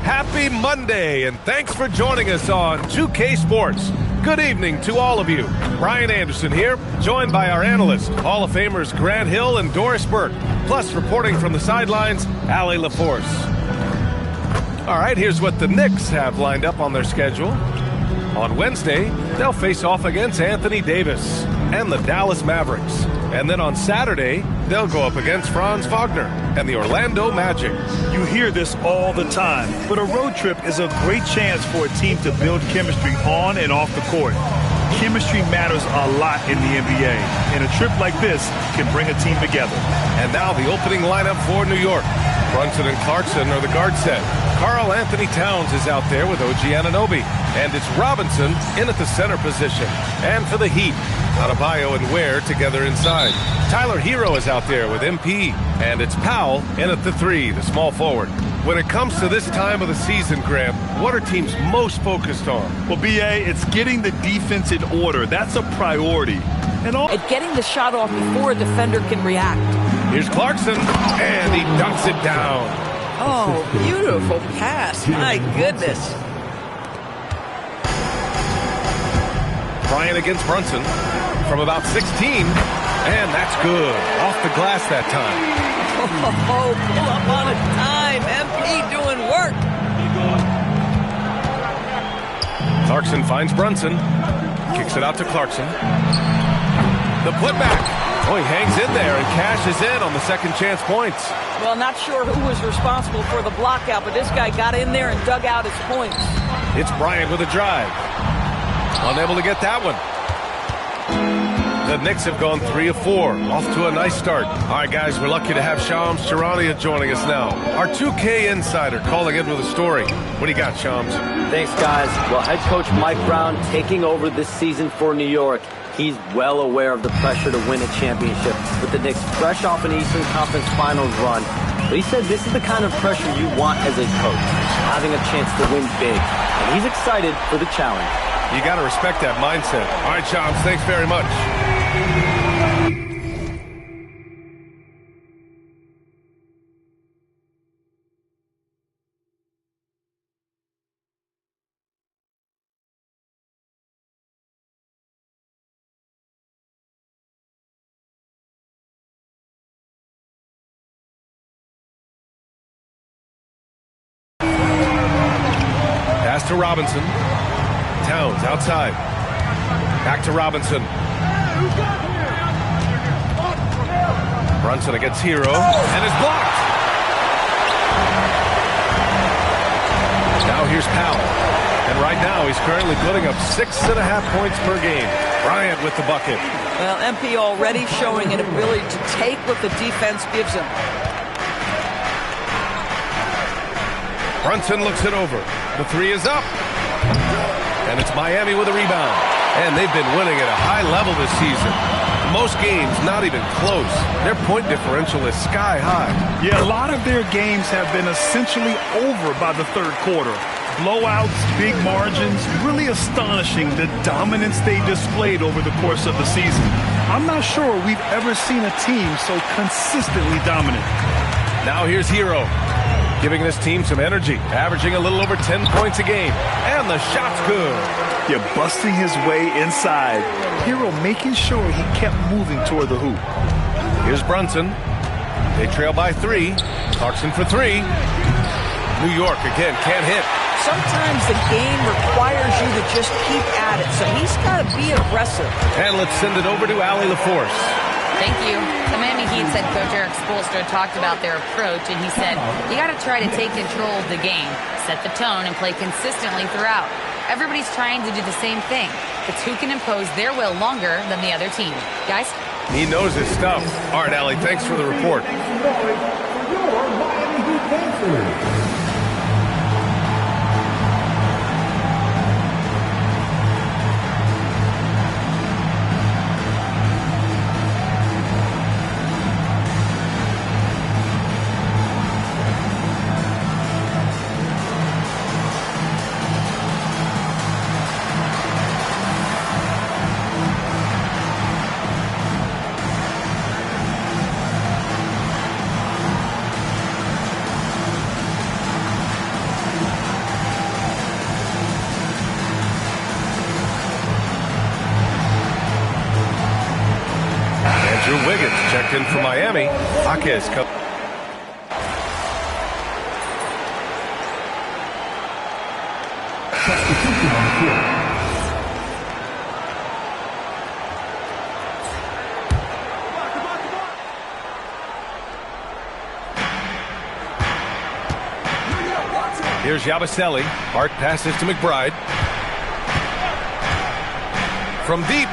Happy Monday, and thanks for joining us on 2K Sports. Good evening to all of you. Brian Anderson here, joined by our analysts, Hall of Famers Grant Hill and Doris Burke, plus reporting from the sidelines, Allie LaForce. All right, here's what the Knicks have lined up on their schedule. On Wednesday, they'll face off against Anthony Davis and the Dallas Mavericks. And then on Saturday, they'll go up against Franz Wagner and the Orlando Magic. You hear this all the time, but a road trip is a great chance for a team to build chemistry on and off the court. Chemistry matters a lot in the NBA, and a trip like this can bring a team together. And now the opening lineup for New York. Brunson and Clarkson are the guard set. Karl Anthony Towns is out there with OG Anunoby. And it's Robinson in at the center position. And for the Heat, Adebayo and Ware together inside. Tyler Hero is out there with MP. And it's Powell in at the 3, the small forward. When it comes to this time of the season, Graham, what are teams most focused on? Well, B.A., it's getting the defense in order. That's a priority. And getting the shot off before a defender can react. Here's Clarkson, and he dunks it down. Oh, beautiful pass. My goodness. Bryant against Brunson from about 16, and that's good. Off the glass that time. Oh, pull up on a time. MP doing work. Clarkson finds Brunson. Kicks it out to Clarkson. The putback. Oh, he hangs in there and cashes in on the second chance points. Well, not sure who was responsible for the block out, but this guy got in there and dug out his points. It's Bryant with a drive. Unable to get that one. The Knicks have gone 3 of 4, off to a nice start. All right, guys, we're lucky to have Shams Charania joining us now. Our 2K insider calling in with a story. What do you got, Shams? Thanks, guys. Well, head coach Mike Brown taking over this season for New York. He's well aware of the pressure to win a championship, with the Knicks fresh off an Eastern Conference Finals run. But he said this is the kind of pressure you want as a coach, having a chance to win big. And he's excited for the challenge. You got to respect that mindset. All right, Shams, thanks very much. Pass to Robinson. Towns outside. Back to Robinson. Brunson against Hero and is blocked. Now here's Powell. And right now he's currently putting up 6.5 points per game. Bryant with the bucket. Well, MP already showing an ability to take what the defense gives him. Brunson looks it over. The 3 is up. And it's Miami with a rebound. And they've been winning at a high level this season. Most games not even close. Their point differential is sky high. Yeah, a lot of their games have been essentially over by the third quarter. Blowouts, big margins, really astonishing the dominance they displayed over the course of the season. I'm not sure we've ever seen a team so consistently dominant. Now here's Hero, giving this team some energy, averaging a little over 10 points a game. And the shot's good. You're busting his way inside. Hero making sure he kept moving toward the hoop. Here's Brunson. They trail by 3. Clarkson for 3. New York again can't hit. Sometimes the game requires you to just keep at it, so he's got to be aggressive. And let's send it over to Allie LaForce. Thank you. The Miami Heat head coach Eric Spoelstra talked about their approach, and he said, you got to try to take control of the game, set the tone, and play consistently throughout. Everybody's trying to do the same thing. It's who can impose their will longer than the other team. Guys? He knows his stuff. All right, Allie, thanks for the report. Andrew Wiggins checked in for Miami. Jaquez comes. Here's Yabusele. Hart passes to McBride. From deep.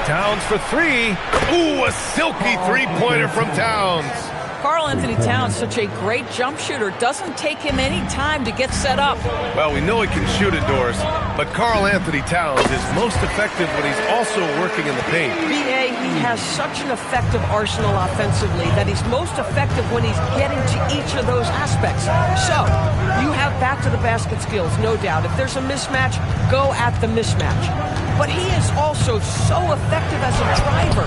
Towns for three. Ooh, a silky three-pointer from Towns. Karl-Anthony Towns, such a great jump shooter. Doesn't take him any time to get set up. Well, we know he can shoot it, Doris, but Karl-Anthony Towns is most effective when he's also working in the paint. B.A., he has such an effective arsenal offensively that he's most effective when he's getting to each of those aspects. So, you have back-to-the-basket skills, no doubt. If there's a mismatch, go at the mismatch. But he is also so effective as a driver.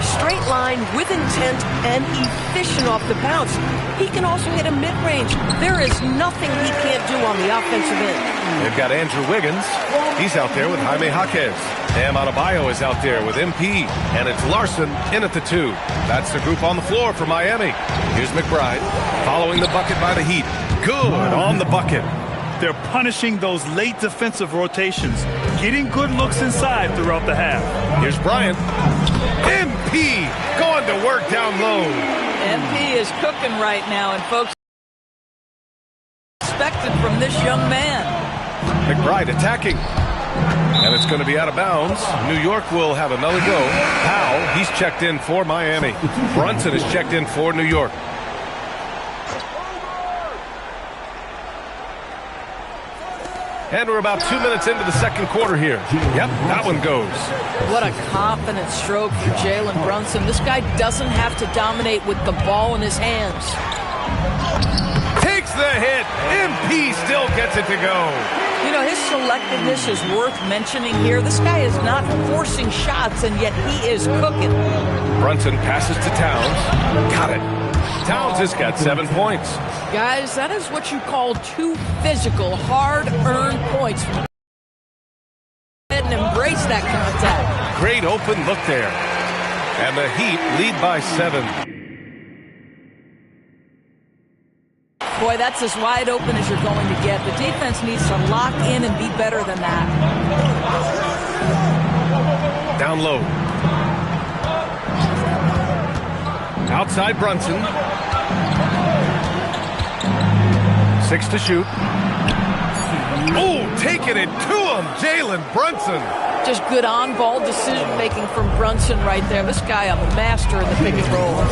Straight line, with intent, and efficient off the bounce. He can also hit a mid-range. There is nothing he can't do on the offensive end. They've got Andrew Wiggins. He's out there with Jaime Jaquez. Bam Adebayo is out there with MP. And it's Larson in at the 2. That's the group on the floor for Miami. Here's McBride following the bucket by the Heat. Good on the bucket. They're punishing those late defensive rotations, getting good looks inside throughout the half. Here's Bryant. MP going to work down low. MP is cooking right now, and folks expected from this young man. McBride attacking. And it's going to be out of bounds. New York will have another go. Powell, he's checked in for Miami. Brunson is checked in for New York. And we're about 2 minutes into the second quarter here. Yep, that one goes. What a confident stroke for Jalen Brunson. This guy doesn't have to dominate with the ball in his hands. Takes the hit. MP still gets it to go. You know, his selectiveness is worth mentioning here. This guy is not forcing shots, and yet he is cooking. Brunson passes to Towns. Got it. Towns has got 7 points. Guys, that is what you call two physical, hard-earned points. And embrace that contact. Great open look there. And the Heat lead by 7. Boy, that's as wide open as you're going to get. The defense needs to lock in and be better than that. Down low. Outside Brunson. 6 to shoot. Oh, taking it to him, Jalen Brunson. Just good on-ball decision-making from Brunson right there. This guy, a master in the pick and roll.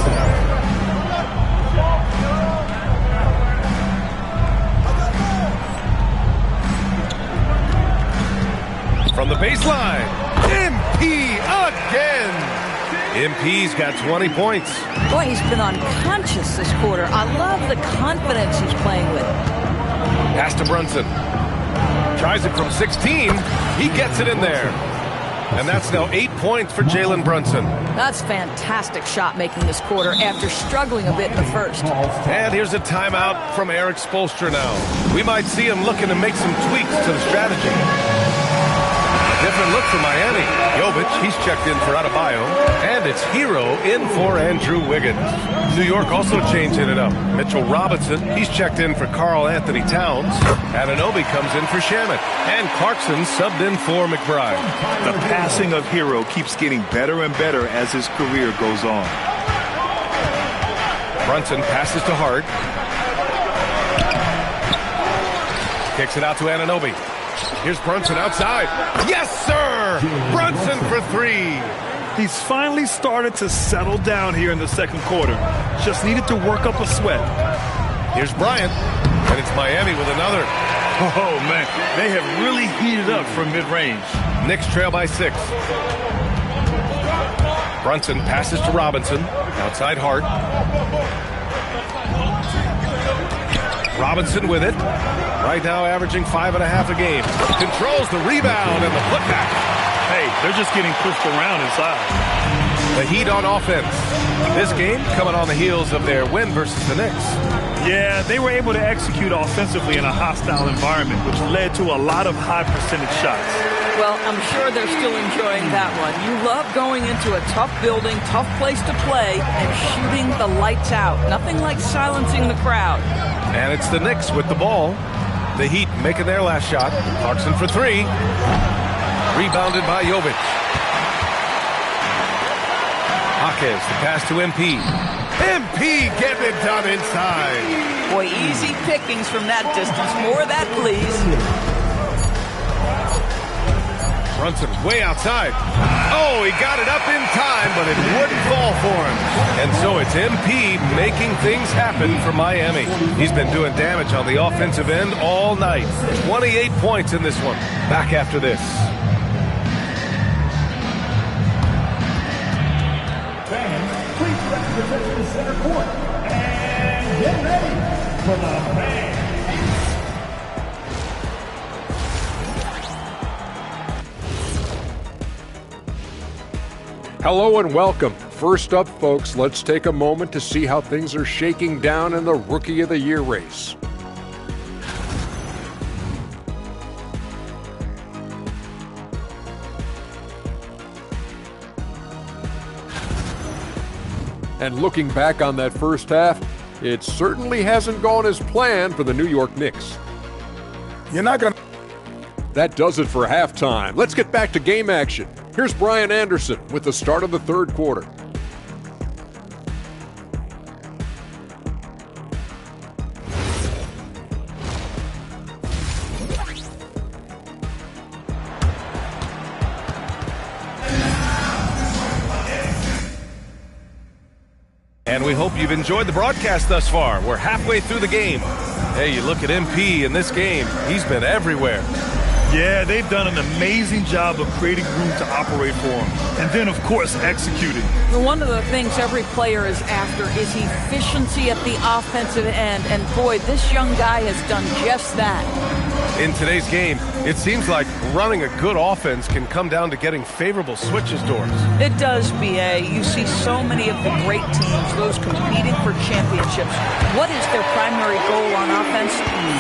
From the baseline, MP again. MP's got 20 points. Boy, he's been unconscious this quarter. I love the confidence he's playing with. Pass to Brunson. Tries it from 16. He gets it in there. And that's now 8 points for Jalen Brunson. That's fantastic shot making this quarter after struggling a bit in the first. And here's a timeout from Eric Spoelstra now. We might see him looking to make some tweaks to the strategy. Different look for Miami. Jovic, he's checked in for Adebayo. And it's Hero in for Andrew Wiggins. New York also changing it up. Mitchell Robinson, he's checked in for Karl-Anthony Towns. Anunoby comes in for Shamet. And Clarkson subbed in for McBride. The passing of Hero keeps getting better and better as his career goes on. Brunson passes to Hart. Kicks it out to Anunoby. Here's Brunson outside. Yes, sir! Brunson for 3. He's finally started to settle down here in the second quarter. Just needed to work up a sweat. Here's Bryant, and it's Miami with another. Oh, man, they have really heated up from mid-range. Knicks trail by 6. Brunson passes to Robinson, outside Hart. Robinson with it. Right now averaging 5.5 a game. Controls the rebound and the putback. Hey, they're just getting pushed around inside. The Heat on offense. This game coming on the heels of their win versus the Knicks. Yeah, they were able to execute offensively in a hostile environment, which led to a lot of high percentage shots. Well, I'm sure they're still enjoying that one. You love going into a tough building, tough place to play, and shooting the lights out. Nothing like silencing the crowd. And it's the Knicks with the ball. The Heat making their last shot. Clarkson for 3. Rebounded by Jovic. Jaquez, the pass to MP. MP getting it done inside. Boy, easy pickings from that distance. More of that, please. Brunson way outside. Oh, he got it up in time, but it wouldn't fall for him. And so it's MP making things happen for Miami. He's been doing damage on the offensive end all night. 28 points in this one. Back after this. Fans, please represent the center court and get ready for the fans. Hello and welcome. First up, folks, let's take a moment to see how things are shaking down in the Rookie of the Year race. And looking back on that first half, it certainly hasn't gone as planned for the New York Knicks. You're not going to... That does it for halftime. Let's get back to game action. Here's Brian Anderson with the start of the third quarter. And we hope you've enjoyed the broadcast thus far. We're halfway through the game. Hey, you look at MP in this game. He's been everywhere. Yeah, they've done an amazing job of creating room to operate for him. And then, of course, executing. One of the things every player is after is efficiency at the offensive end. And boy, this young guy has done just that. In today's game, it seems like running a good offense can come down to getting favorable switches doors. It does, B.A. You see so many of the great teams, those competing for championships. What is their primary goal on offense?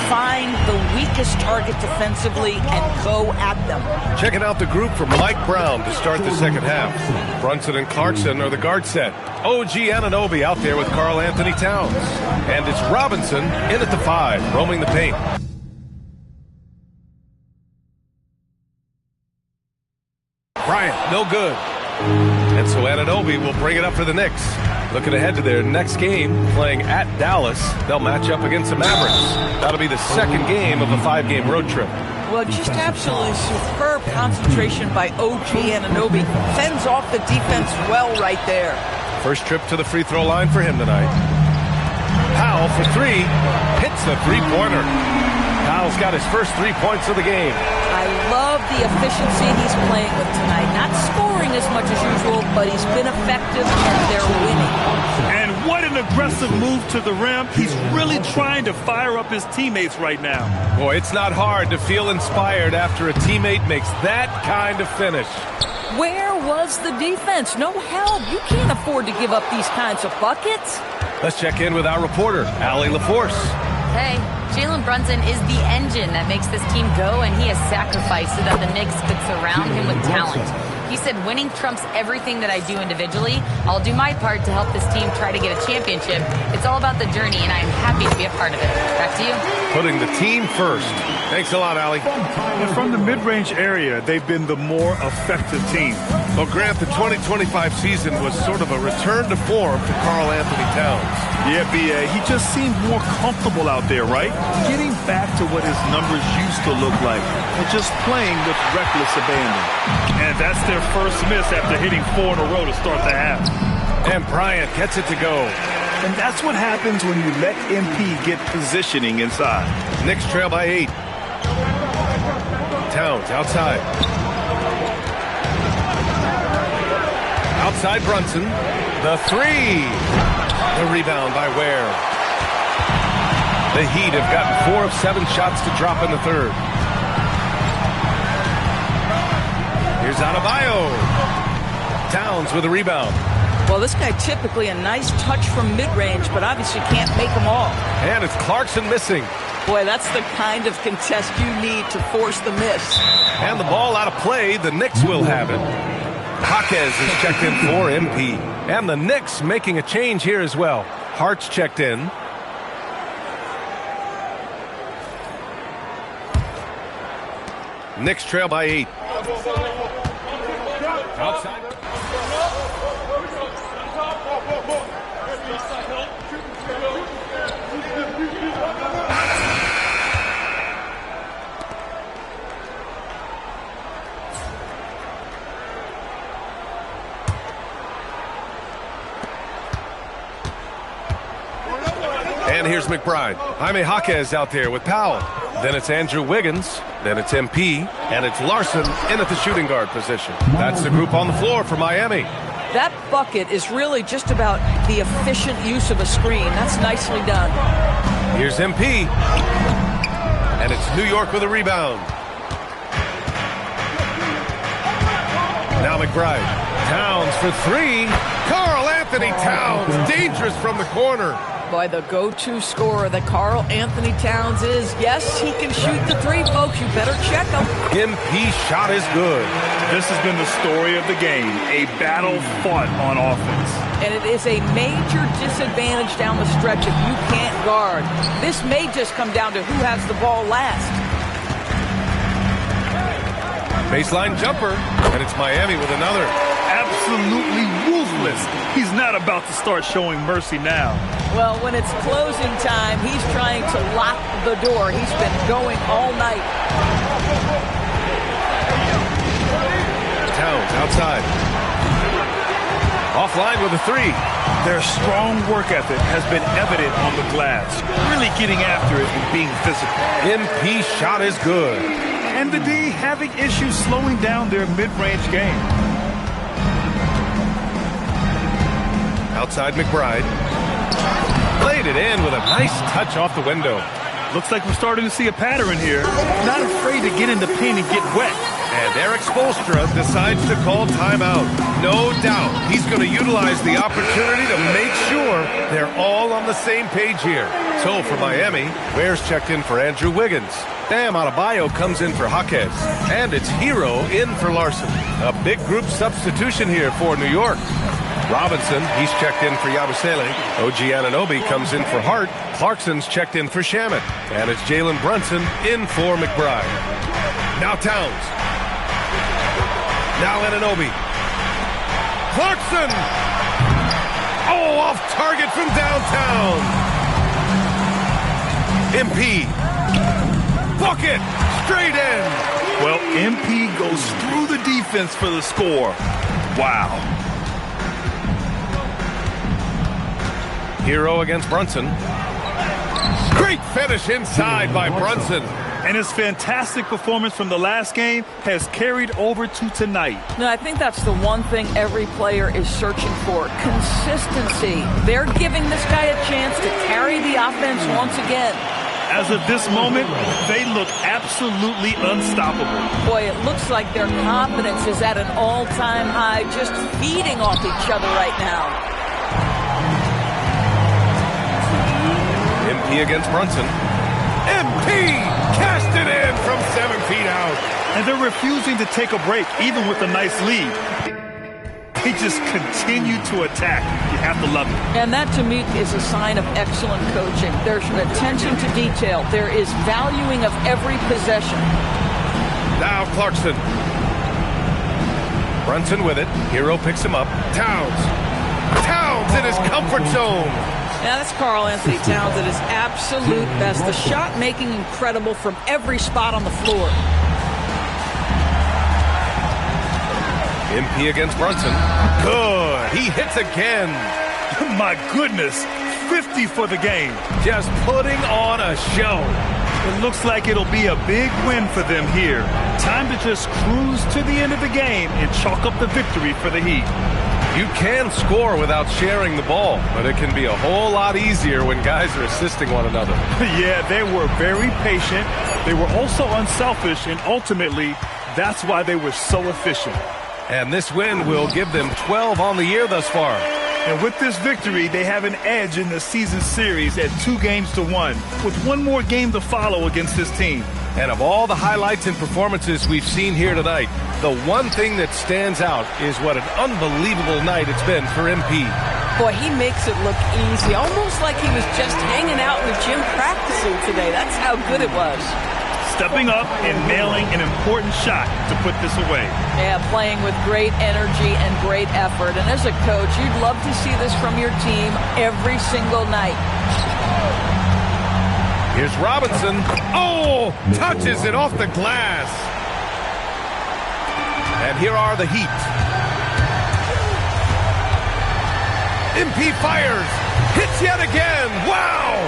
Find the weakest target defensively and go at them. Checking out the group from Mike Brown to start the second half. Brunson and Clarkson are the guard set. OG Anunoby out there with Karl Anthony Towns. And it's Robinson in at the 5, roaming the paint. Bryant, no good. And so Anunoby will bring it up for the Knicks. Looking ahead to their next game, playing at Dallas. They'll match up against the Mavericks. That'll be the second game of a 5-game road trip. Well, just absolutely superb concentration by OG Anunoby. Fends off the defense well right there. First trip to the free throw line for him tonight. Powell for 3. Hits the three-pointer. Powell's got his first 3 points of the game. I love the efficiency he's playing with tonight. Not scoring as much as usual, but he's been effective and they're winning. And what an aggressive move to the rim. He's really trying to fire up his teammates right now. Boy, it's not hard to feel inspired after a teammate makes that kind of finish. Where was the defense? No help. You can't afford to give up these kinds of buckets. Let's check in with our reporter, Allie LaForce. Hey, Jalen Brunson is the engine that makes this team go, and he has sacrificed so that the Knicks could surround him with talent. He said, winning trumps everything that I do individually. I'll do my part to help this team try to get a championship. It's all about the journey, and I'm happy to be a part of it. Back to you. Putting the team first. Thanks a lot, Allie. And from the mid-range area, they've been the more effective team. Well, Grant, the 2025 season was sort of a return to form for Karl Anthony Towns. Yeah, B.A., he just seemed more comfortable out there, right? Getting back to what his numbers used to look like and just playing with reckless abandon. And that's their first miss after hitting 4 in a row to start the half. And Bryant gets it to go. And that's what happens when you let MP get positioning inside. Knicks trail by 8. Towns outside. Outside Brunson. The 3. The rebound by Ware. The Heat have gotten 4 of 7 shots to drop in the third. Here's Adebayo. Towns with a rebound. Well, this guy typically a nice touch from mid-range, but obviously can't make them all. And it's Clarkson missing. Boy, that's the kind of contest you need to force the miss. And the ball out of play. The Knicks will have it. Jaquez is checked in for MP. And the Knicks making a change here as well. Hart's checked in. Knicks trail by 8. Outside. And here's McBride. Jaime Jaquez out there with Powell. Then it's Andrew Wiggins. Then it's MP. And it's Larson in at the shooting guard position. That's the group on the floor for Miami. That bucket is really just about the efficient use of a screen. That's nicely done. Here's MP. And it's New York with a rebound. Now McBride. Towns for 3. Karl Anthony Towns. Dangerous from the corner. Boy, the go-to scorer that Karl Anthony Towns is. Yes, he can shoot the 3, folks. You better check him. MP shot is good. This has been the story of the game. A battle fought on offense. And it is a major disadvantage down the stretch if you can't guard. This may just come down to who has the ball last. Baseline jumper. And it's Miami with another. Absolutely ruthless. He's not about to start showing mercy now. Well, when it's closing time, he's trying to lock the door. He's been going all night. Towns outside. Offline with a 3. Their strong work ethic has been evident on the glass. Really getting after it and being physical. MP shot is good. And the D having issues slowing down their mid-range game. Outside McBride. Played it in with a nice touch off the window. Looks like we're starting to see a pattern here. Not afraid to get in the paint and get wet. And Eric Spoelstra decides to call timeout. No doubt he's going to utilize the opportunity to make sure they're all on the same page here. So for Miami, Ware's checked in for Andrew Wiggins. Bam Adebayo comes in for Jaquez. And it's Hero in for Larson. A big group substitution here for New York. Robinson, he's checked in for Yabusele. OG Anunoby comes in for Hart. Clarkson's checked in for Shamet. And it's Jalen Brunson in for McBride. Now Towns. Now Anunoby. Clarkson! Oh, off target from downtown. MP. Bucket! Straight in. Well, MP goes through the defense for the score. Wow. Hero against Brunson. Great finish inside by Brunson. And his fantastic performance from the last game has carried over to tonight. No, I think that's the one thing every player is searching for. Consistency. They're giving this guy a chance to carry the offense once again. As of this moment, they look absolutely unstoppable. Boy, it looks like their confidence is at an all-time high, just feeding off each other right now. MP against Brunson. MP cast it in from 7 feet out. And they're refusing to take a break, even with a nice lead. They just continue to attack. You have to love it. And that, to me, is a sign of excellent coaching. There's an attention to detail. There is valuing of every possession. Now Clarkson. Brunson with it. Hero picks him up. Towns. Towns in his comfort zone. Now that's Karl Anthony Towns at his absolute best. The shot making incredible from every spot on the floor. MP against Brunson. Good. He hits again. My goodness. 50 for the game. Just putting on a show. It looks like it'll be a big win for them here. Time to just cruise to the end of the game and chalk up the victory for the Heat. You can score without sharing the ball, but it can be a whole lot easier when guys are assisting one another. Yeah, they were very patient. They were also unselfish, and ultimately, that's why they were so efficient. And this win will give them 12 on the year thus far. And with this victory, they have an edge in the season series at 2-1, with one more game to follow against this team. And of all the highlights and performances we've seen here tonight, the one thing that stands out is what an unbelievable night it's been for MP. Boy, he makes it look easy, almost like he was just hanging out in the gym practicing today. That's how good it was. Stepping up and nailing an important shot to put this away. Yeah, playing with great energy and great effort. And as a coach, you'd love to see this from your team every single night. Here's Robinson. Oh, touches it off the glass. And here are the Heat. MP fires. Hits yet again. Wow.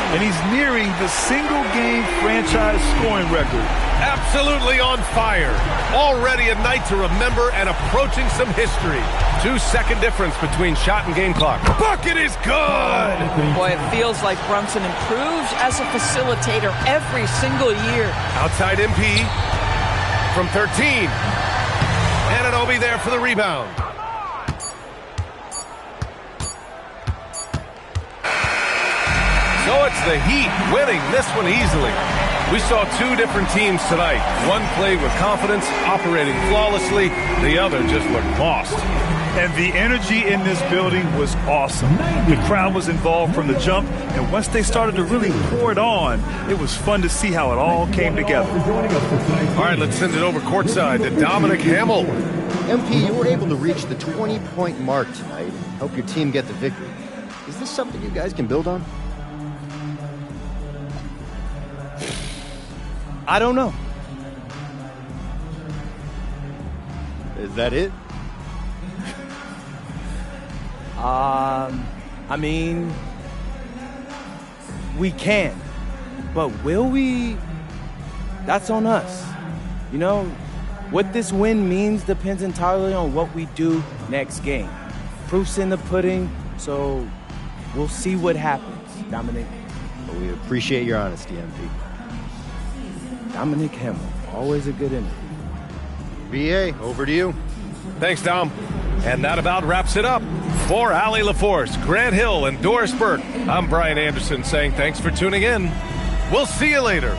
And he's nearing the single-game franchise scoring record. Absolutely on fire. Already a night to remember and approaching some history. 2-second difference between shot and game clock. Bucket is good! Boy, it feels like Brunson improves as a facilitator every single year. Outside MP from 13. Anunoby there for the rebound. So it's the Heat winning this one easily. We saw two different teams tonight. One played with confidence, operating flawlessly. The other just looked lost. And the energy in this building was awesome. The crowd was involved from the jump, and once they started to really pour it on, it was fun to see how it all came together. All right, let's send it over courtside to Dominic Hamill. MP, you were able to reach the 20-point mark tonight. Help your team get the victory. Is this something you guys can build on? I don't know. Is that it? I mean, we can, but will we? That's on us. You know, what this win means depends entirely on what we do next game. Proof's in the pudding, so we'll see what happens, Dominic. Well, we appreciate your honesty, MP. Dominic Hamill, always a good interview. BA, over to you. Thanks, Dom. And that about wraps it up. For Allie LaForce, Grant Hill, and Doris Burke, I'm Brian Anderson saying thanks for tuning in. We'll see you later.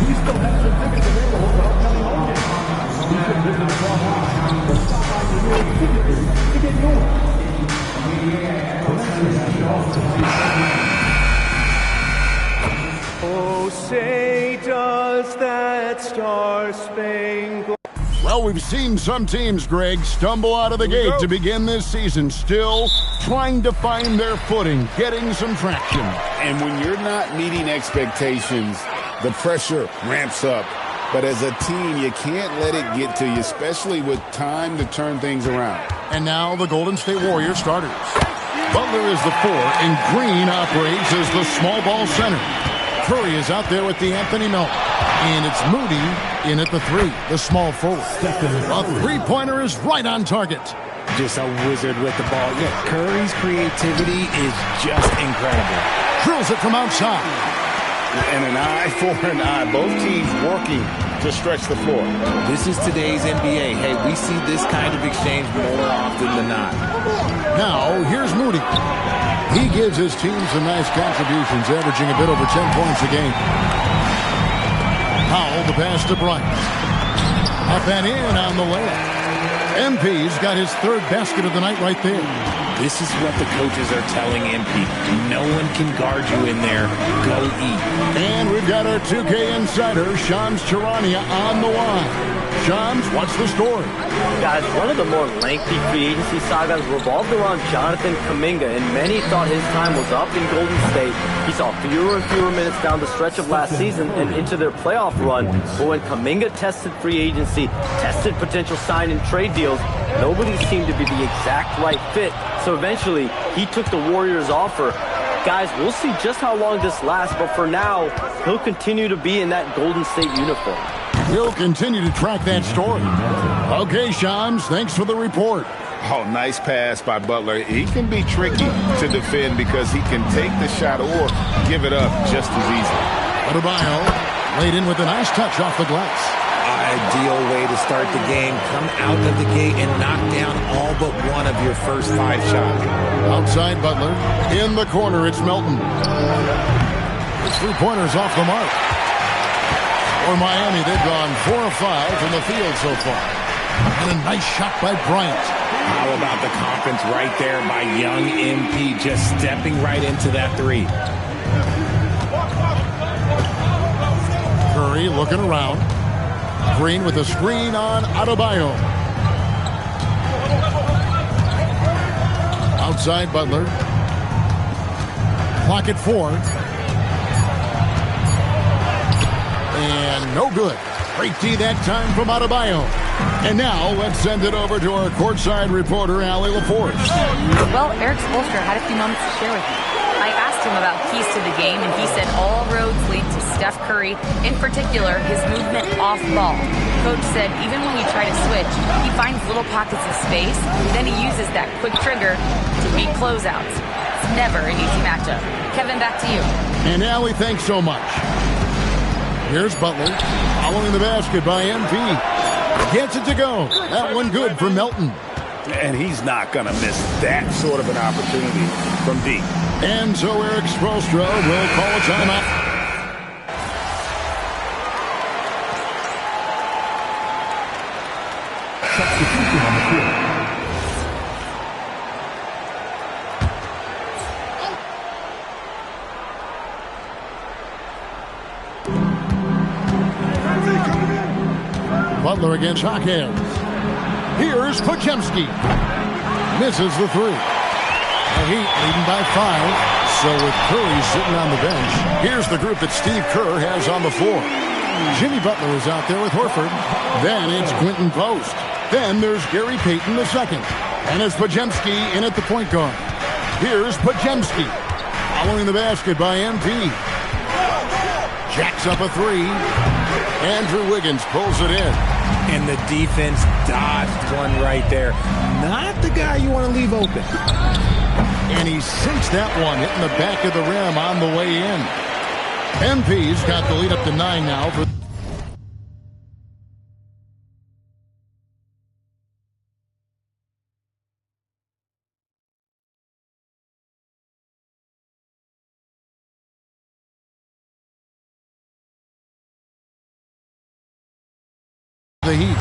We still have some tickets available for upcoming home games. You can visit us online Oh, say does that star-spangled... Well, we've seen some teams, Greg, stumble out of the gate to begin this season, still trying to find their footing, getting some traction. And when you're not meeting expectations, the pressure ramps up. But as a team, you can't let it get to you, especially with time to turn things around. And now the Golden State Warriors starters. Butler is the 4, and Green operates as the small ball center. Curry is out there with the Anthony Melton. And it's Moody in at the 3, the small forward. A three-pointer is right on target. Just a wizard with the ball. Yeah, Curry's creativity is just incredible. Drills it from outside. And an eye for an eye. Both teams working to stretch the floor. This is today's NBA. Hey, we see this kind of exchange more often than not. Now, here's Moody. He gives his team some nice contributions, averaging a bit over 10 points a game. Powell, the pass to Bryant. Up and in on the layup. MP's got his 3rd basket of the night right there. This is what the coaches are telling MP. No one can guard you in there. Go eat. And we've got our 2K insider, Shams Charania, on the line. Shams, what's the story? Guys, one of the more lengthy free agency sagas revolved around Jonathan Kuminga, and many thought his time was up in Golden State. He saw fewer and fewer minutes down the stretch of last season and into their playoff run. But when Kuminga tested free agency, tested potential sign and trade deals, nobody seemed to be the exact right fit. So eventually, he took the Warriors' offer. Guys, we'll see just how long this lasts, but for now, he'll continue to be in that Golden State uniform. We'll continue to track that story. Okay, Shams, thanks for the report. Oh, nice pass by Butler. He can be tricky to defend because he can take the shot or give it up just as easily. Adebayo laid in with a nice touch off the glass. Ideal way to start the game. Come out of the gate and knock down all but one of your first 5 shots. Outside Butler. In the corner, it's Melton. His 3-pointer's off the mark. For Miami, they've gone 4 of 5 from the field so far. And a nice shot by Bryant. How about the confidence right there by young MP, just stepping right into that 3. Curry looking around. Green with a screen on Adebayo. Outside Butler. Clock at 4. And no good. Great D that time from Adebayo. And now let's send it over to our courtside reporter, Allie LaForge. Well, Eric Spoelstra had a few moments to share with me. I asked him about keys to the game, and he said all roads lead to Steph Curry, in particular, his movement off ball. Coach said even when you try to switch, he finds little pockets of space, then he uses that quick trigger to beat closeouts. It's never an easy matchup. Kevin, back to you. And Allie, thanks so much. Here's Butler, following the basket by MP. Gets it to go. That one good for Melton. And he's not going to miss that sort of an opportunity from deep. And so Eric Spoelstra will call a timeout. Substitution on the field. Butler against hot hands. Here's Podziemski. Misses the 3. The Heat leading by 5. So with Curry sitting on the bench, here's the group that Steve Kerr has on the floor. Jimmy Butler is out there with Horford. Then it's Quentin Post. Then there's Gary Payton II. And it's Podziemski in at the point guard. Here's Podziemski. Following the basket by MP. Jacks up a 3. Andrew Wiggins pulls it in. And the defense dodged one right there. Not the guy you want to leave open. And he sinks that one, hitting the back of the rim on the way in. MP's got the lead up to 9 now for the Heat.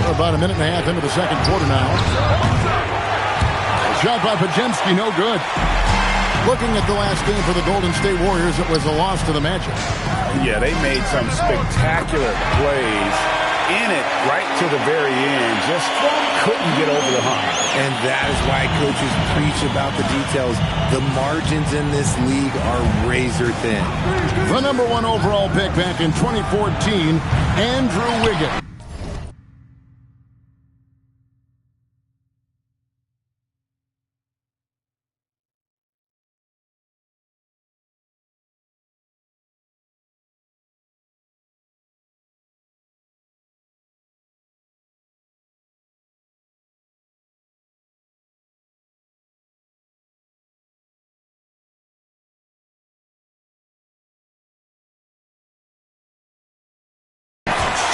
We're about a minute and a half into the second quarter now. Shot by Podziemski, no good. Looking at the last game for the Golden State Warriors, it was a loss to the Magic. Yeah, they made some spectacular plays in it right to the very end. Just couldn't get over the hump. And that is why coaches preach about the details. The margins in this league are razor thin. The number 1 overall pick back in 2014, Andrew Wiggins.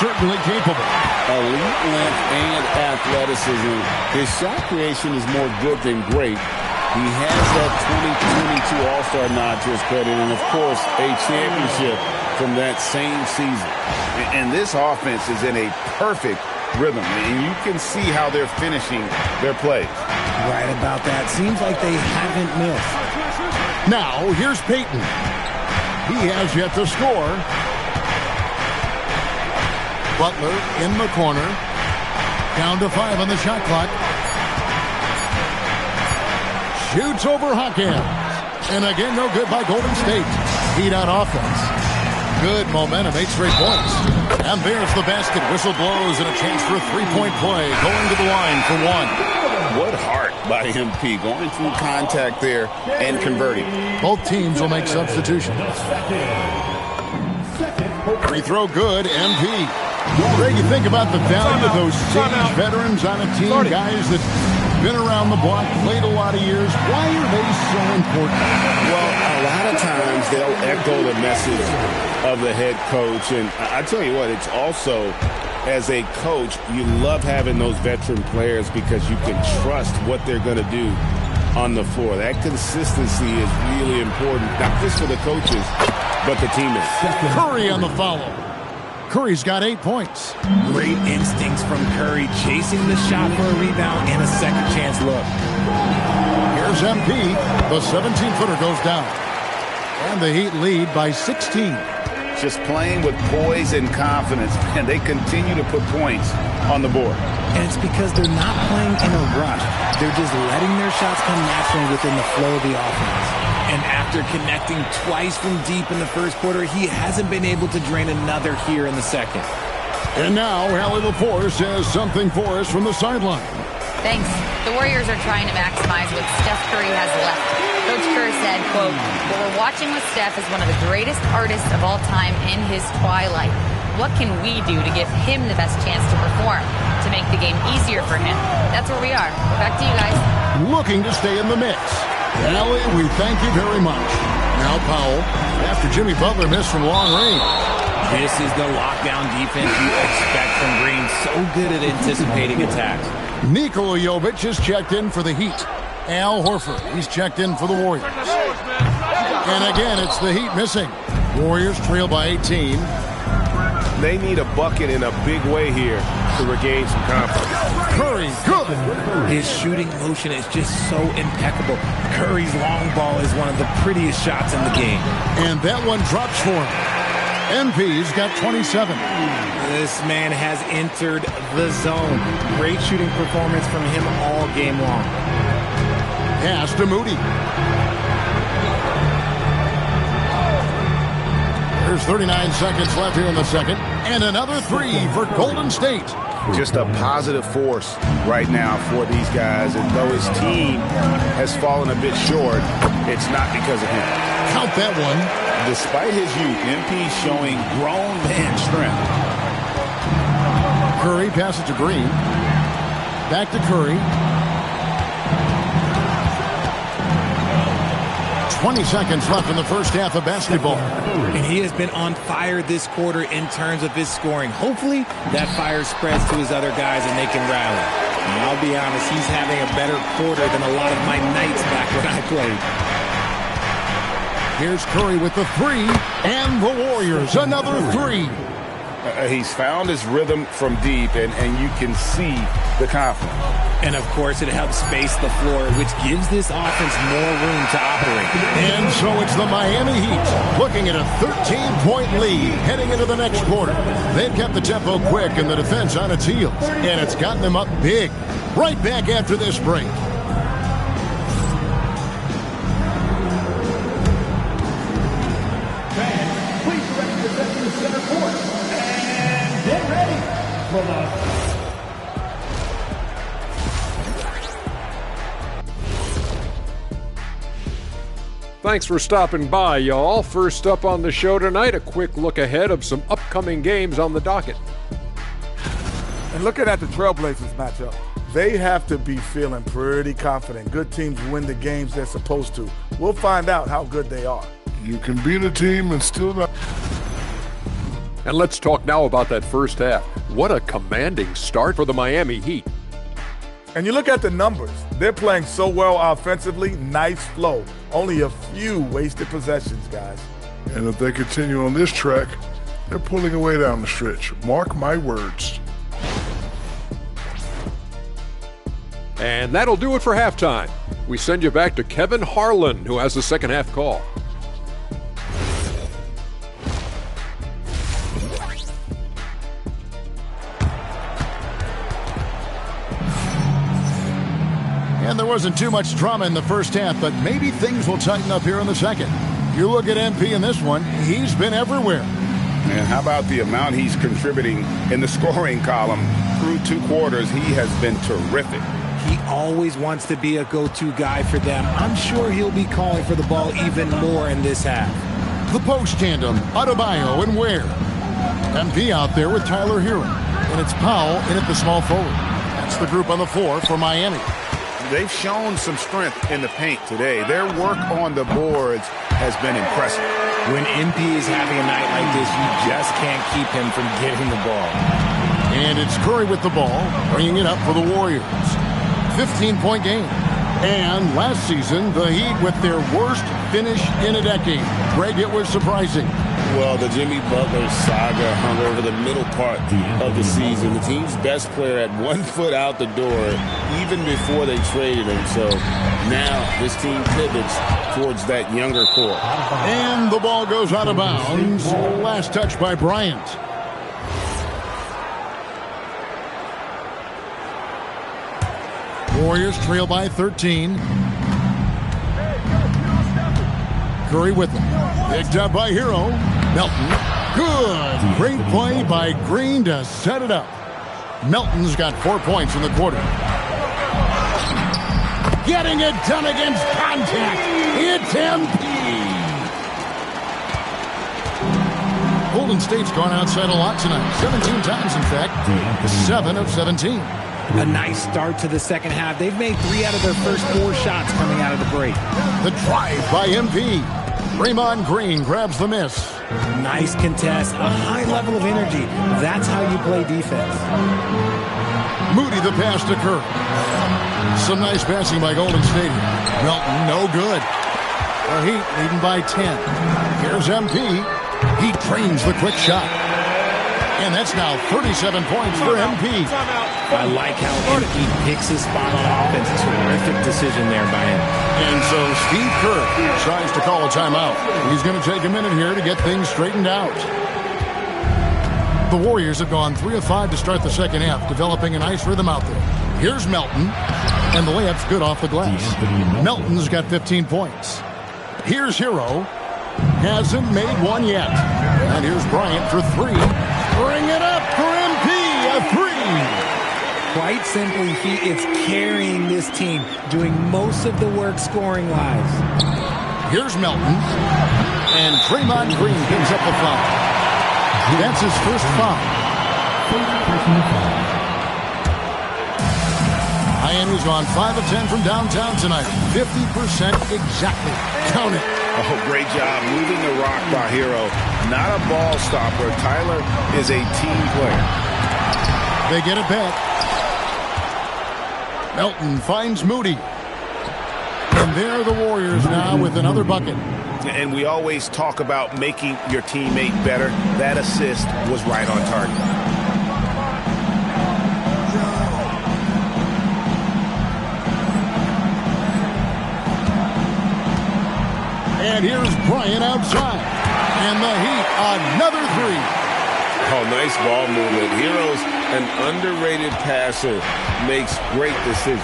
Certainly capable. Elite length and athleticism. His shot creation is more good than great. He has that 2022 All-Star nod to his credit, and of course, a championship from that same season. And this offense is in a perfect rhythm, and you can see how they're finishing their plays. Right about that. Seems like they haven't missed. Now, here's Payton. He has yet to score. Butler in the corner. Down to 5 on the shot clock. Shoots over Hawkins. And again, no good by Golden State. Heat on offense. Good momentum, 8 straight points. And there's the basket. Whistle blows and a chance for a three-point play. Going to the line for 1. What heart by MP. Going through contact there and converting. Both teams will make substitutions. Free throw good, MP. Greg, you think about the value of those stage veterans on a team, guys that been around the block, played a lot of years. Why are they so important? Well, a lot of times they'll echo the message of the head coach. And I tell you what, it's also, as a coach, you love having those veteran players because you can trust what they're going to do on the floor. That consistency is really important, not just for the coaches, but the teammates. Curry on the follow. Curry's got 8 points. Great instincts from Curry, chasing the shot for a rebound and a second chance look. Here's MP. The 17-footer goes down. And the Heat lead by 16. Just playing with poise and confidence, and they continue to put points on the board. And it's because they're not playing in a rush. They're just letting their shots come naturally within the flow of the offense. And after connecting twice from deep in the first quarter, he hasn't been able to drain another here in the second. And now, Allie LaForce says something for us from the sideline. Thanks. The Warriors are trying to maximize what Steph Curry has left. Coach Kerr said, quote, "What we're watching with Steph is one of the greatest artists of all time in his twilight. What can we do to give him the best chance to perform, to make the game easier for him?" That's where we are. Back to you guys. Looking to stay in the mix. Allie, we thank you very much. Now Powell, after Jimmy Butler missed from long range. This is the lockdown defense you expect from Green. So good at anticipating attacks. Nikola Jovic is checked in for the Heat. Al Horford, he's checked in for the Warriors. And again, it's the Heat missing. Warriors trail by 18. They need a bucket in a big way here to regain some confidence. Curry, good. His shooting motion is just so impeccable. Curry's long ball is one of the prettiest shots in the game. And that one drops for him. MP's got 27. This man has entered the zone. Great shooting performance from him all game long. Pass to Moody. There's 39 seconds left here in the second. And another three for Golden State. Just a positive force right now for these guys. And though his team has fallen a bit short, it's not because of him. Count that one. Despite his youth, MP showing grown man strength. Curry passes to Green. Back to Curry. 20 seconds left in the first half of basketball. And he has been on fire this quarter in terms of his scoring. Hopefully that fire spreads to his other guys and they can rally. And I'll be honest, he's having a better quarter than a lot of my nights back when I played. Here's Curry with the three, and the Warriors another three. He's found his rhythm from deep, and you can see the confidence. And, of course, it helps space the floor, which gives this offense more room to operate. And so it's the Miami Heat looking at a 13-point lead heading into the next quarter. They've kept the tempo quick and the defense on its heels, and it's gotten them up big. Right back after this break. Fans, please direct your attention to center court and get ready for the Thanks for stopping by, y'all. First up on the show tonight, a quick look ahead of some upcoming games on the docket. And looking at the Trailblazers matchup, they have to be feeling pretty confident. Good teams win the games they're supposed to. We'll find out how good they are. You can beat a team and still not. And let's talk now about that first half. What a commanding start for the Miami Heat. And you look at the numbers. They're playing so well offensively. Nice flow. Only a few wasted possessions, guys. And if they continue on this track, they're pulling away down the stretch. Mark my words. And that'll do it for halftime. We send you back to Kevin Harlan, who has the second half call. And there wasn't too much drama in the first half, but maybe things will tighten up here in the second. You look at MP in this one, he's been everywhere. And how about the amount he's contributing in the scoring column through 2 quarters? He has been terrific. He always wants to be a go-to guy for them. I'm sure he'll be calling for the ball even more in this half. The post tandem, Adebayo and Ware. MP out there with Tyler Hero. And it's Powell in at the small forward. That's the group on the floor for Miami. They've shown some strength in the paint today. Their work on the boards has been impressive. When MP is having a night like this, you just can't keep him from getting the ball. And it's Curry with the ball, bringing it up for the Warriors. 15-point game. And last season, the Heat with their worst finish in a decade. Greg, it was surprising. Well, the Jimmy Butler saga hung over the middle part of the season. The team's best player had 1 foot out the door even before they traded him. So now this team pivots towards that younger core. And the ball goes out of bounds. Last touch by Bryant. Warriors trail by 13. Curry with them. Picked up by Hero. Melton. Good. Great play by Green to set it up. Melton's got 4 points in the quarter. Getting it done against contact. It's MP. Golden State's gone outside a lot tonight. 17 times, in fact. 7 of 17. A nice start to the second half. They've made 3 out of their first 4 shots coming out of the break. The drive by MP. Draymond Green grabs the miss. Nice contest, a high level of energy. That's how you play defense. Moody the pass to Curry. Some nice passing by Golden State. Melton, no good. The Heat leading by 10. Here's MP. He trains the quick shot. And that's now 37 points for MP. I like how MP picks his spot on offense. Terrific decision there by him. And so Steve Kerr decides to call a timeout. He's going to take a minute here to get things straightened out. The Warriors have gone 3 of 5 to start the second half, developing a nice rhythm out there. Here's Melton, and the layup's good off the glass. Melton's got 15 points. Here's Hero. Hasn't made one yet. And here's Bryant for 3. Bring it up for MP, a 3. Quite simply, he is carrying this team, doing most of the work scoring-wise. Here's Melton. And Draymond Green picks up the foul. That's his first foul. Miami's gone 5 of 10 from downtown tonight. 50% exactly. Count it. Oh, great job moving the rock by Hero. Not a ball stopper. Tyler is a team player. They get it back. Melton finds Moody. And there are the Warriors now with another bucket. And we always talk about making your teammate better. That assist was right on target. And here's Bryant outside. And the Heat, another three. Oh, nice ball movement. Hero's an underrated passer, makes great decisions.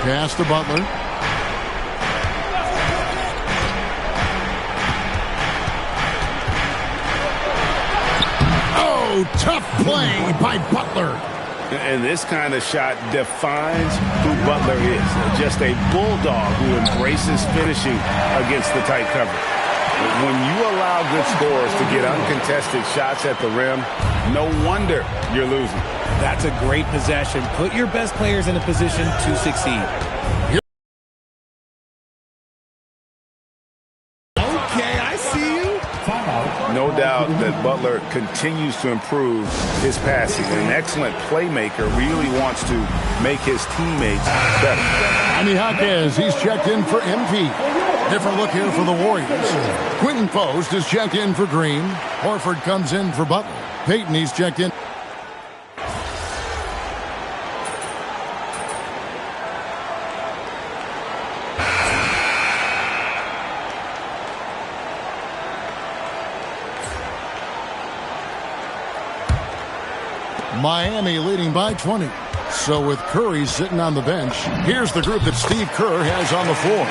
Pass to Butler. Oh, tough play by Butler. And this kind of shot defines who Butler is. Just a bulldog who embraces finishing against the tight cover. When you allow good scorers to get uncontested shots at the rim, no wonder you're losing. That's a great possession. Put your best players in a position to succeed. Okay, I see you. No doubt that Butler continues to improve his passing. An excellent playmaker really wants to make his teammates better. Jaime Jaquez, he's checked in for MP. Different look here for the Warriors. Quinton Post is checked in for Green. Horford comes in for Butler. Payton, he's checked in. Miami leading by 20. So with Curry sitting on the bench, here's the group that Steve Kerr has on the floor.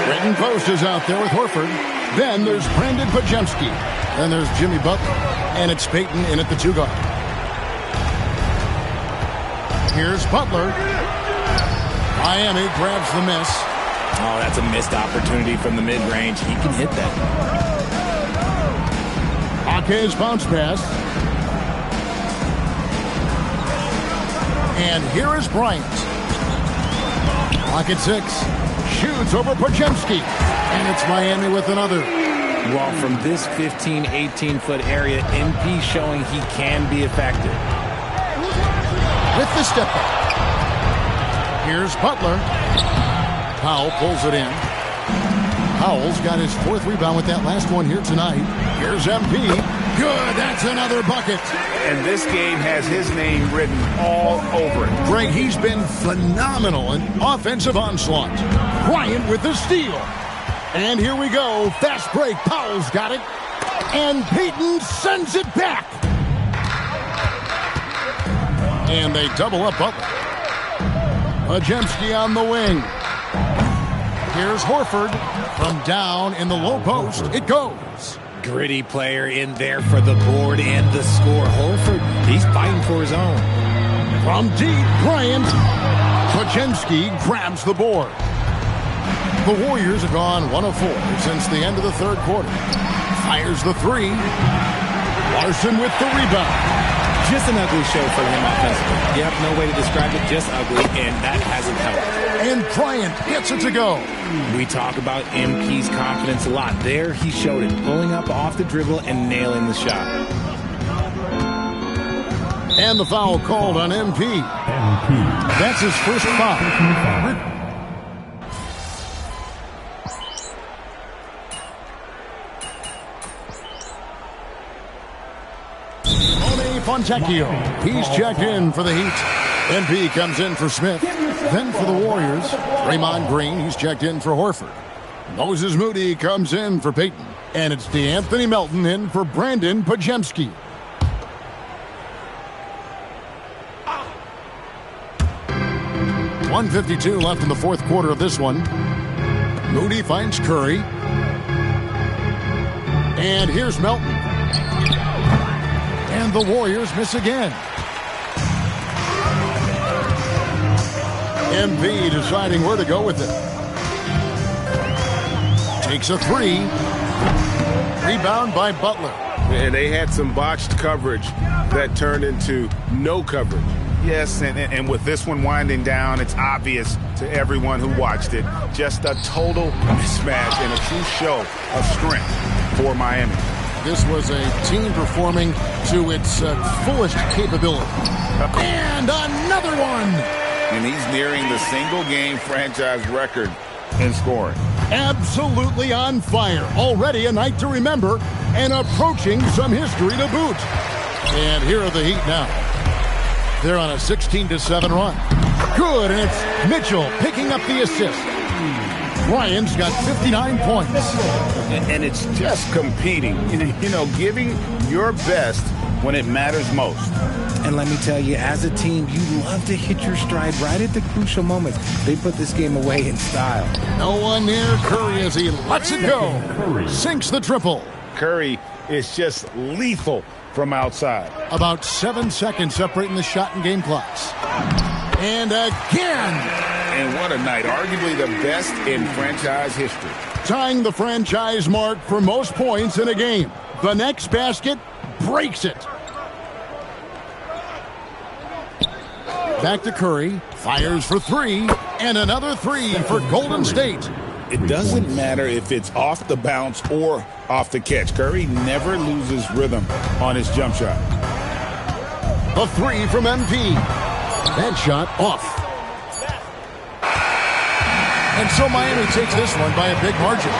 Quinton Post is out there with Horford. Then there's Brandon Podziemski. Then there's Jimmy Butler. And it's Payton in at the 2 guard. Here's Butler. Miami grabs the miss. Oh, that's a missed opportunity from the mid-range. He can hit that. Jaquez bounce pass. And here is Bryant. Clock at 6. Shoots over Podziemski. And it's Miami with another. Well, from this 15, 18-foot area, MP showing he can be effective. With the step back. Here's Butler. Powell pulls it in. Powell's got his 4th rebound with that last one here tonight. Here's MP. Good, that's another bucket. And this game has his name written all over it. Greg, he's been phenomenal in offensive onslaught. Bryant with the steal. And here we go. Fast break. Powell's got it. And Payton sends it back. And they double up Butler. Podziemski on the wing. Here's Horford. From down in the low post, it goes. Gritty player in there for the board and the score. Horford, he's fighting for his own. From deep, Bryant. Podziemski grabs the board. The Warriors have gone 1 of 4 since the end of the 3rd quarter. Fires the 3. Larson with the rebound. Just an ugly show for him offensively. Yep, no way to describe it, just ugly, and that hasn't helped. And Bryant gets it to go. We talk about MP's confidence a lot. There he showed it, pulling up off the dribble and nailing the shot. And the foul called on MP. That's his first foul. Fontecchio. He's checked in for the Heat. MP comes in for Smith. Then for the Warriors, Draymond Green. He's checked in for Horford. Moses Moody comes in for Payton. And it's DeAnthony Melton in for Brandon Podziemski. .152 left in the 4th quarter of this one. Moody finds Curry. And here's Melton. And the Warriors miss again. MP deciding where to go with it. Takes a 3. Rebound by Butler. And they had some botched coverage that turned into no coverage. Yes, and with this one winding down, it's obvious to everyone who watched it. Just a total mismatch and a true show of strength for Miami. This was a team performing to its fullest capability. And another one! And he's nearing the single-game franchise record in scoring. absolutely on fire. Already a night to remember and approaching some history to boot. And here are the Heat now. They're on a 16-7 run. Good, and it's Mitchell picking up the assist. Bryant's got 59 points. And it's just competing, giving your best when it matters most. And let me tell you, as a team, you love to hit your stride right at the crucial moments. They put this game away in style. No one near Curry as he lets it go. Sinks the triple. Curry is just lethal from outside. About 7 seconds separating the shot and game clocks. And again. And what a night. Arguably the best in franchise history. Tying the franchise mark for most points in a game. The next basket breaks it. Back to Curry. Fires for three. And another three for Golden State. It doesn't matter if it's off the bounce or off the catch. Curry never loses rhythm on his jump shot. A three from MP. That shot off. And so Miami takes this one by a big margin.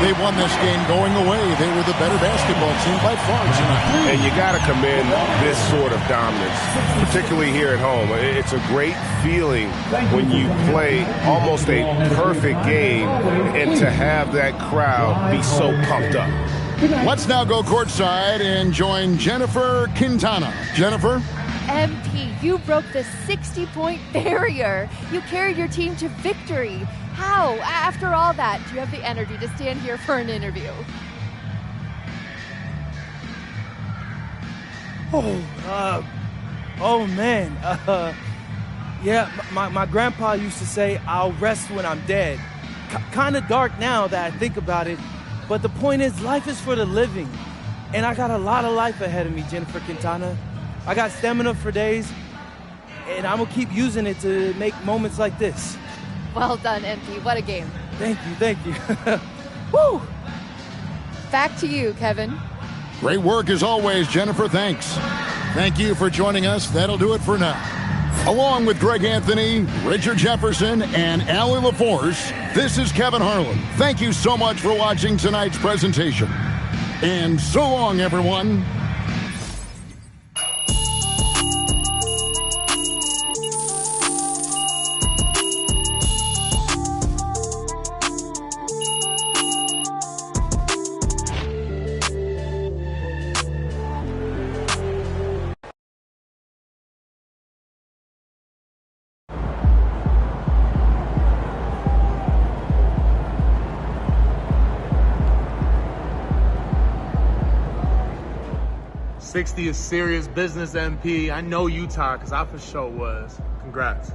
They won this game going away. They were the better basketball team by far tonight. And you got to commend this sort of dominance, particularly here at home. It's a great feeling when you play almost a perfect game and to have that crowd be so pumped up. Let's now go courtside and join Jennifer Quintana. Jennifer? MP, you broke the 60-point barrier. You carried your team to victory. How? After all that, do you have the energy to stand here for an interview? Yeah, my grandpa used to say, I'll rest when I'm dead. Kind of dark now that I think about it, but the point is, life is for the living. And I got a lot of life ahead of me, Jennifer Quintana. I got stamina for days, and I'm going to keep using it to make moments like this. Well done, MP. What a game. Thank you. Woo! Back to you, Kevin. Great work as always, Jennifer. Thanks. Thank you for joining us. That'll do it for now. Along with Greg Anthony, Richard Jefferson, and Allie LaForce, this is Kevin Harlan. Thank you so much for watching tonight's presentation. And so long, everyone. '60 is serious business, MP. I know you tired, because I for sure was. Congrats.